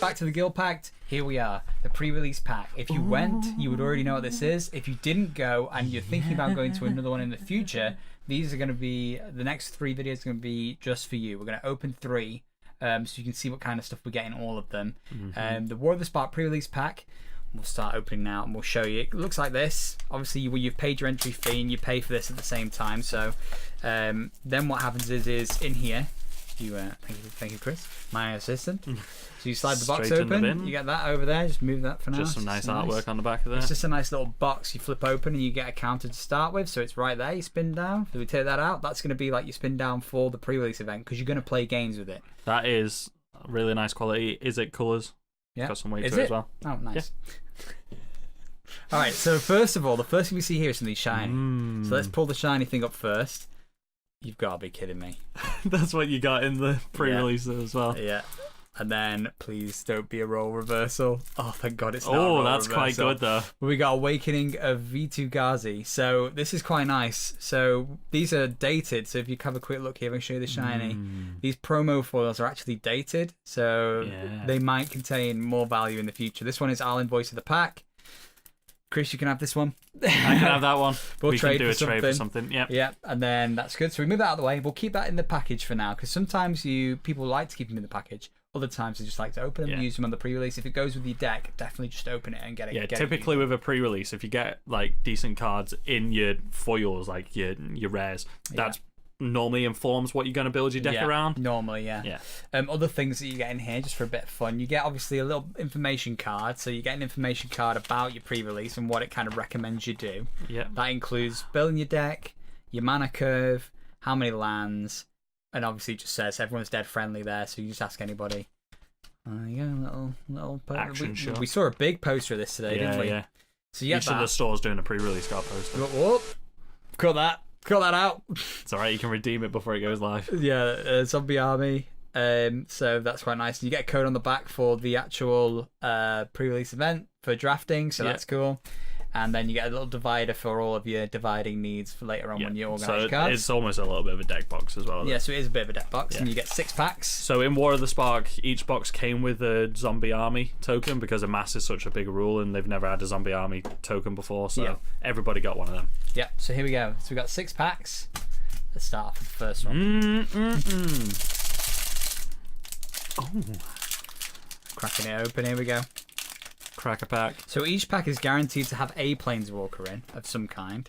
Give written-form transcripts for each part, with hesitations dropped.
back to the Guildpact. Here we are, the pre-release pack. If you went, you would already know what this is. If you didn't go and you're thinking about going to another one in the future, these are going to be, the next 3 videos are going to be just for you. We're going to open 3 so you can see what kind of stuff we get in all of them. The War of the Spark pre-release pack, we'll start opening now and we'll show you. It looks like this. Obviously, you've paid your entry fee and you pay for this at the same time. So then what happens is in here, thank you, Chris, my assistant. So you slide the box open, you get that over there. Just move that for now. Just some nice artwork on the back of there. It's just a nice little box you flip open and you get a counter to start with. So it's right there. You spin down. So we take that out. That's going to be like you spin down for the pre-release event because you're going to play games with it. That is really nice quality. Is it colours? Yeah. Got some weight to it as well. Oh, nice. Yeah. All right. So first of all, the first thing we see here is something shiny. So let's pull the shiny thing up first. You've got to be kidding me. That's what you got in the pre-release as well. Yeah. And then, please don't be a role reversal. Oh, thank God it's not a role role that's reversal. quite good, though. We got Awakening of V2 Ghazi. So this is quite nice. So these are dated. So if you have a quick look here, I'll show you the shiny. These promo foils are actually dated. So they might contain more value in the future. This one is Arlen Voice of the Pack. Chris, you can have this one. I can have that one. We can do a trade for something. Yeah. Yeah, and then that's good. So we move that out of the way. We'll keep that in the package for now because sometimes people like to keep them in the package. Other times they just like to open them and use them on the pre-release. If it goes with your deck, definitely just open it and get it. Yeah, typically with a pre-release, if you get like decent cards in your foils, like your rares, that's normally informs what you're going to build your deck around. Normally, yeah. Other things that you get in here just for a bit of fun. You get obviously a little information card. So you get an information card about your pre-release and what it kind of recommends you do. Yeah. That includes building your deck, your mana curve, how many lands, and obviously it just says everyone's dead friendly there. So you just ask anybody. Little action shot. We saw a big poster of this today, didn't we? Yeah. So you get each of the stores doing a pre-release card poster. Whoop. Cut that out. It's alright, you can redeem it before it goes live. Yeah, Zombie Army. So that's quite nice. You get a code on the back for the actual pre-release event for drafting, so that's cool. And then you get a little divider for all of your dividing needs for later on when you organise cards. It's almost a little bit of a deck box as well. Yeah, so it is a bit of a deck box, and you get 6 packs. So in War of the Spark, each box came with a Zombie Army token because Amass is such a big rule and they've never had a Zombie Army token before, so everybody got one of them. Yeah, so here we go. So we got 6 packs. Let's start off with the first one. Cracking it open, here we go. Crack a pack. So each pack is guaranteed to have a Planeswalker in of some kind.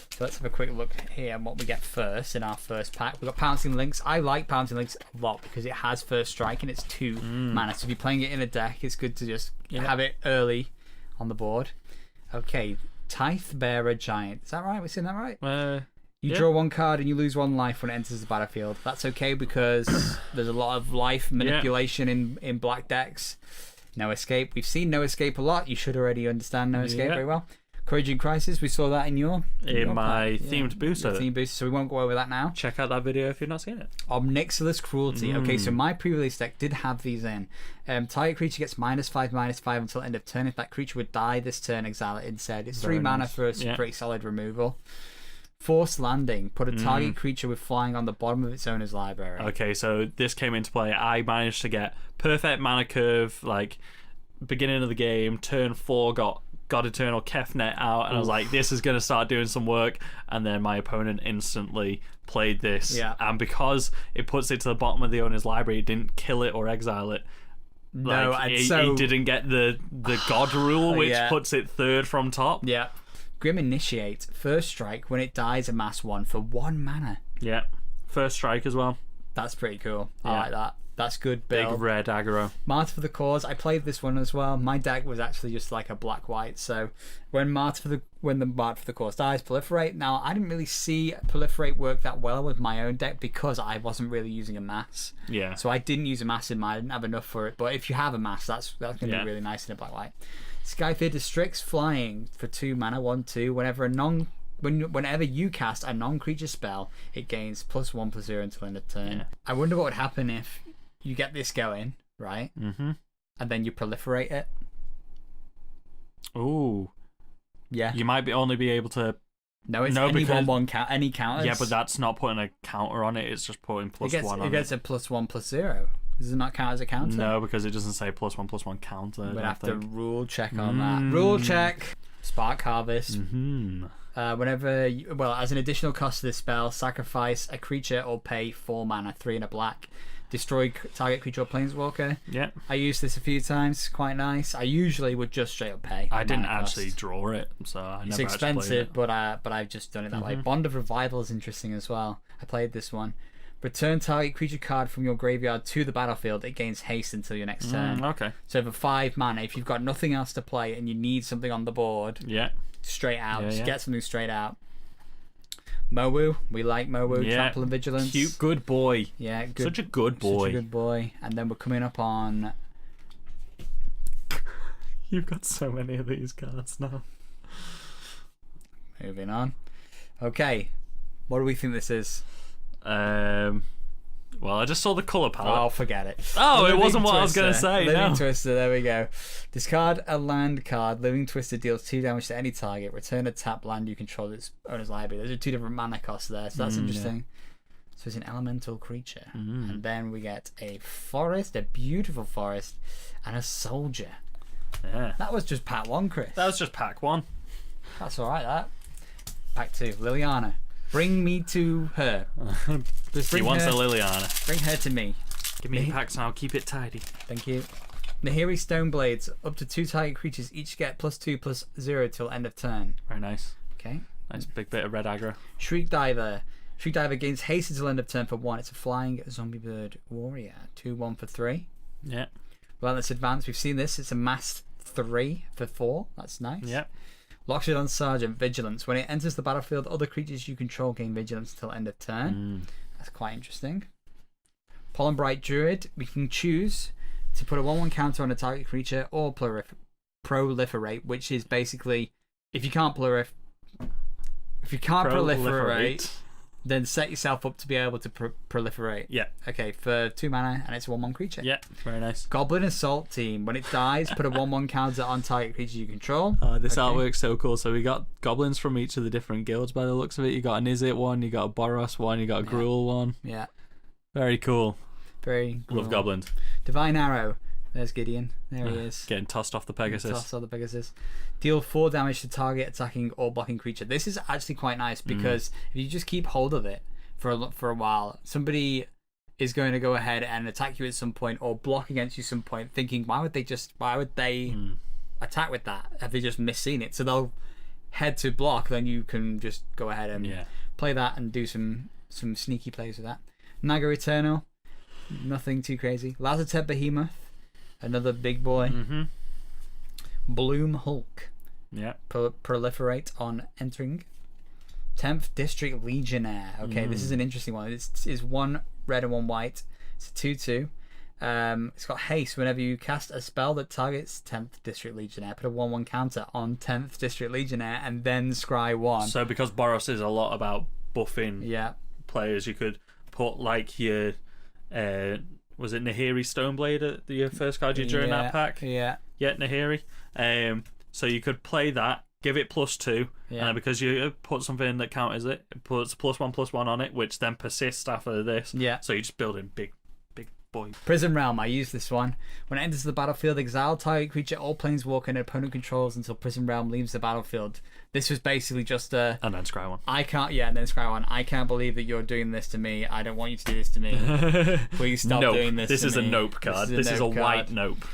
So let's have a quick look here at what we get first in our first pack. We've got Pouncing Lynx. I like Pouncing Lynx a lot because it has first strike and it's 2 mana. So if you're playing it in a deck, it's good to just have it early on the board. Okay, Tithe Bearer Giant. Is that right? We're saying that right? You draw 1 card and you lose 1 life when it enters the battlefield. That's okay because there's a lot of life manipulation in black decks. No Escape. We've seen No Escape a lot. You should already understand No Escape very well. Courage in Crisis. We saw that in your my themed booster. Themed booster. So we won't go over that now. Check out that video if you've not seen it. Omnixilus Cruelty. Okay, so my pre-release deck did have these in. Target creature gets -5/-5 until end of turn. If that creature would die this turn, exile it instead. It's 3 mana for a pretty solid removal. Forced Landing. Put a target creature with flying on the bottom of its owner's library. Okay, so this came into play. I managed to get perfect mana curve, like beginning of the game, turn 4 got Eternal Kefnet out, and I was like, this is going to start doing some work, and then my opponent instantly played this. And because it puts it to the bottom of the owner's library, it didn't kill it or exile it. It didn't get the God rule, which puts it 3rd from top. Yeah. Grim Initiate. First strike. When it dies, amass 1 for 1 mana. Yeah. First strike as well. That's pretty cool. I like that. That's good build. Big red aggro. Martyr for the Cause. I played this one as well. My deck was actually just like a black-white. So when the Martyr for the Cause dies, proliferate. Now, I didn't really see proliferate work that well with my own deck because I wasn't really using a mass. Yeah. So I didn't use a mass in mine. I didn't have enough for it. But if you have a mass, that's going to be really nice in a black-white. Skyfear Districts. Flying for 2 mana, 1/2. Whenever you cast a non-creature spell, it gains +1/+0 until end of turn. I wonder what would happen if you get this going, right? And then you proliferate it. Ooh. Yeah. You might only be able to... No, it's any 1/1 count, any counters. Yeah, but that's not putting a counter on it. It's just putting +1 on it. It gets a +1/+0. Does it not count as a counter? No, because it doesn't say +1/+1 counter. We'd have to rule check on that. Rule check. Spark Harvest. Whenever, as an additional cost to this spell, sacrifice a creature or pay 4 mana, 3 and a black. Destroy target creature or planeswalker. Yeah. I used this a few times. Quite nice. I usually would just straight up pay. I didn't actually draw it, so I It's never expensive, actually played it. but I've just done it that way. Bond of Revival is interesting as well. I played this one. Return target creature card from your graveyard to the battlefield. It gains haste until your next turn. Okay. So for 5 mana, if you've got nothing else to play and you need something on the board, Yeah. straight out. Yeah, Just yeah. get something straight out. Mowu. We like Mowu. Yeah. Trample and Vigilance. Cute, good boy. Yeah, good. Such a good boy. Such a good boy. And then we're coming up on... You've got so many of these cards now. Moving on. Okay. What do we think this is? Well, I just saw the colour palette. Oh, forget it. Oh, it Living wasn't what I was Twister. going to say. Living No. Twister, there we go. Discard a land card. Living Twister deals 2 damage to any target. Return a tap land you control its owner's library. Those are 2 different mana costs there, so that's interesting. So it's an elemental creature. And then we get a forest, a beautiful forest, and a soldier. Yeah. That was just pack 1, Chris. That was just pack 1. That's alright, that. Pack 2, Liliana. Bring me to her. Just He bring wants her, a Liliana. bring her to me. Give me packs and I'll keep it tidy. Thank you. Nahiri Stoneblades. Up to 2 target creatures each get +2/+0 till end of turn. Very nice. Okay. Nice big bit of red aggro. Shriek Diver. Shriek Diver gains haste until end of turn for 1. It's a flying zombie bird warrior. 2/1 for 3. Yeah. Relentless Advance. We've seen this. It's a mass 3 for 4. That's nice. Yeah. Lockshot Sergeant. Vigilance. When it enters the battlefield, other creatures you control gain vigilance until end of turn. That's quite interesting. Pollen Bright Druid. We can choose to put a 1/1 counter on a target creature or proliferate, which is basically if you can't proliferate, then set yourself up to be able to proliferate. Yeah. Okay, for 2 mana and it's a 1/1 creature. Yeah. Very nice. Goblin Assault Team. When it dies, put a 1/1 counter on target creature you control. This artwork's so cool. So we got goblins from each of the different guilds by the looks of it. You got a Nizit one, you got a Boros one, you got a Gruul one. Yeah. Very cool. Very cool. Love goblins. Divine Arrow. There's Gideon. There he is. Getting tossed off the Pegasus. Toss all the Pegasus. Deal 4 damage to target attacking or blocking creature. This is actually quite nice because if you just keep hold of it for a while, somebody is going to go ahead and attack you at some point or block against you at some point, thinking why would they attack with that? Have they just misseen it? So they'll head to block, then you can just go ahead and play that and do some sneaky plays with that. Naga Eternal. Nothing too crazy. Lazartet Behemoth. Another big boy. Bloom Hulk. Yeah. Proliferate on entering. 10th District Legionnaire. Okay, this is an interesting one. It's 1 red and 1 white. It's a 2/2. It's got haste. Whenever you cast a spell that targets 10th District Legionnaire, put a 1/1 counter on 10th District Legionnaire and then scry 1. So because Boros is a lot about buffing players, you could put like your was it Nahiri Stoneblade at your first card you drew in that pack? Yeah. Yeah, Nahiri. So you could play that, give it +2, and because you put something that counters it, it puts +1/+1 on it, which then persists after this. Yeah. So you just build in big boy. Prism Realm. I use this one. When it enters the battlefield, exile target creature or planeswalker an opponent controls until Prism Realm leaves the battlefield. This was basically just a... And then scry 1. and then scry 1. I can't believe that you're doing this to me. I don't want you to do this to me. Please stop doing this This to is me. a nope card. This is a white nope.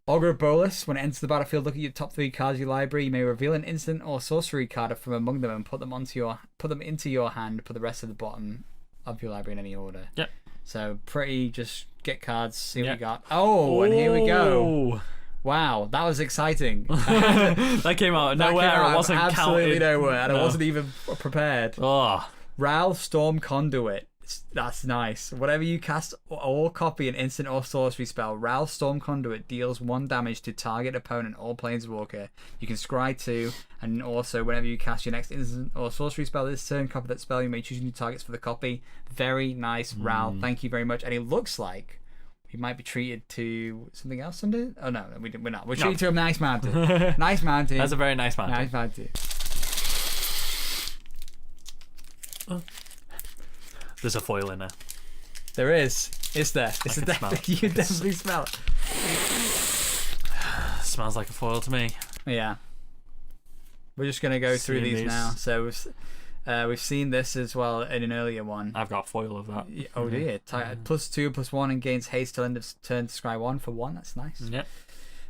Ogre Bolus. When it enters the battlefield, look at your top 3 cards of your library. You may reveal an instant or sorcery card from among them and put them into your hand. Put the rest at the bottom of your library in any order. Yep. So pretty, just get cards, see what we got. Oh, and here we go. Wow, that was exciting. That came out of nowhere. I wasn't absolutely counted. nowhere, and I wasn't even prepared. Oh. Ral Storm Conduit. That's nice. Whenever you cast or copy an instant or sorcery spell, Ral Storm Conduit deals 1 damage to target opponent or planeswalker. You can scry 2, and also whenever you cast your next instant or sorcery spell this turn, copy that spell. You may choose new targets for the copy. Very nice, Ral. Thank you very much. And it looks like we might be treated to something else under. Oh no, we're not. We're treated to a nice mountain. Nice mountain. That's a very nice mountain. Nice mountain. There's a foil in there. There is. Is there? It's can smell it. you can definitely smell it. Smells like a foil to me. Yeah. We're just gonna go through Seeing these these. now. So we've seen this as well in an earlier one. I've got foil of that. Oh dear. +2/+1 and gains haste till end of turn to scry 1 for 1. That's nice. Yep.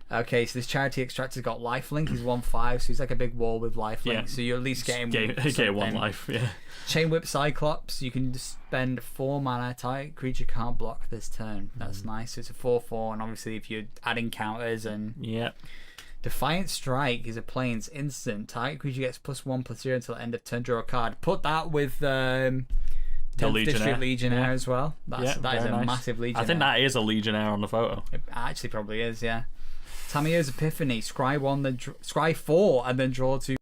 Okay, so this charity extractor's got lifelink. He's 1/5, so he's like a big wall with lifelink. Yeah. So you're at least getting Get one something. life. Yeah. Chain Whip Cyclops. You can just spend 4 mana. Target creature can't block this turn. That's nice. So it's a 4/4, and obviously if you're adding counters and Yep. Defiant Strike is a plains instant. Target creature gets +1/+0 until end of turn. Draw a card. Put that with 10th District Legionnaire as well. That is very a nice. massive Legionnaire. I think that is a Legionnaire on the photo. It actually probably is, yeah. Tamiyo's Epiphany. Scry 1, then scry 4, and then draw 2